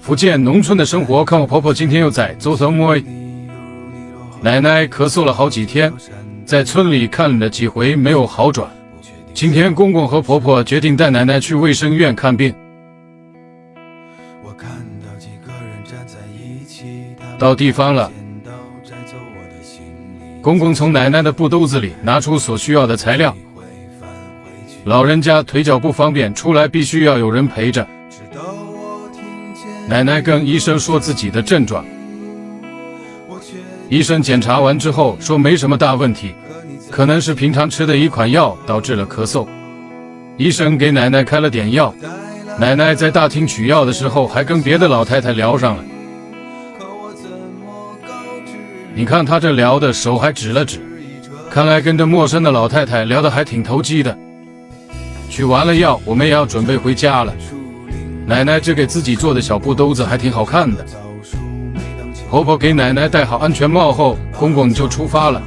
福建农村的生活，看我婆婆今天又在做什么。奶奶咳嗽了好几天，在村里看了几回没有好转。今天公公和婆婆决定带奶奶去卫生院看病。到地方了，公公从奶奶的布兜子里拿出所需要的材料。老人家腿脚不方便，出来必须要有人陪着。奶奶跟医生说自己的症状，医生检查完之后说没什么大问题，可能是平常吃的一款药导致了咳嗽。医生给奶奶开了点药，奶奶在大厅取药的时候还跟别的老太太聊上了。你看她这聊的手还指了指，看来跟这陌生的老太太聊得还挺投机的。取完了药，我们也要准备回家了。奶奶这给自己做的小布兜子还挺好看的。婆婆给奶奶戴好安全帽后，公公就出发了。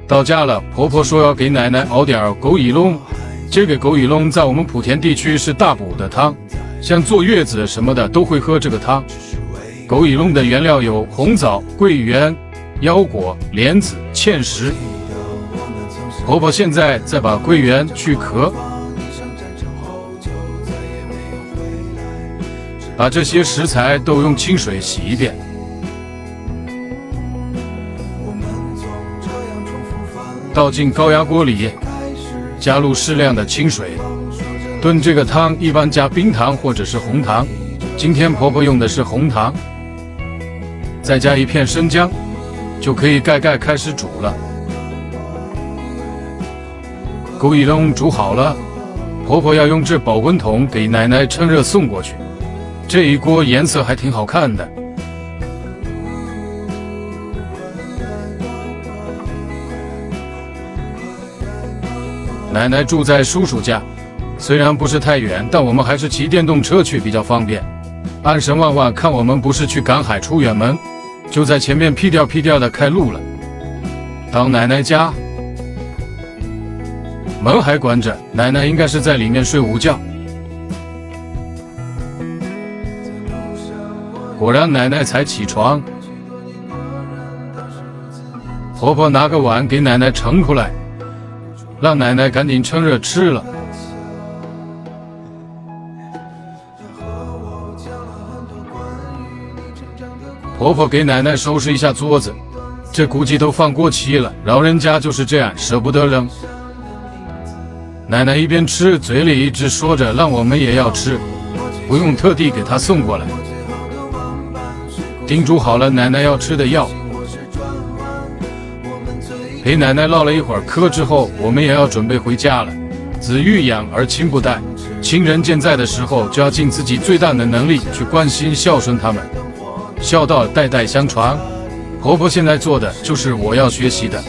到家了，婆婆说要给奶奶熬点狗耳窿。这个狗耳窿在我们莆田地区是大补的汤，像坐月子什么的都会喝这个汤。狗耳窿的原料有红枣、桂圆、腰果、莲子、芡实。婆婆现在在把桂圆去壳，把这些食材都用清水洗一遍，倒进高压锅里，加入适量的清水。炖这个汤一般加冰糖或者是红糖，今天婆婆用的是红糖。再加一片生姜，就可以盖盖开始煮了。狗耳窿煮好了，婆婆要用这保温桶给奶奶趁热送过去。这一锅颜色还挺好看的。奶奶住在叔叔家，虽然不是太远，但我们还是骑电动车去比较方便。安神万万看我们不是去赶海出远门，就在前面屁颠屁颠的开路了。到奶奶家，门还关着，奶奶应该是在里面睡午觉。果然奶奶才起床，婆婆拿个碗给奶奶盛出来，让奶奶赶紧趁热吃了。婆婆给奶奶收拾一下桌子，这估计都放过期了，老人家就是这样舍不得扔。奶奶一边吃，嘴里一直说着让我们也要吃，不用特地给她送过来。叮嘱好了奶奶要吃的药，陪奶奶唠了一会儿嗑之后，我们也要准备回家了。子欲养而亲不待，亲人健在的时候，就要尽自己最大的能力去关心孝顺他们，孝道代代相传。婆婆现在做的就是我要学习的。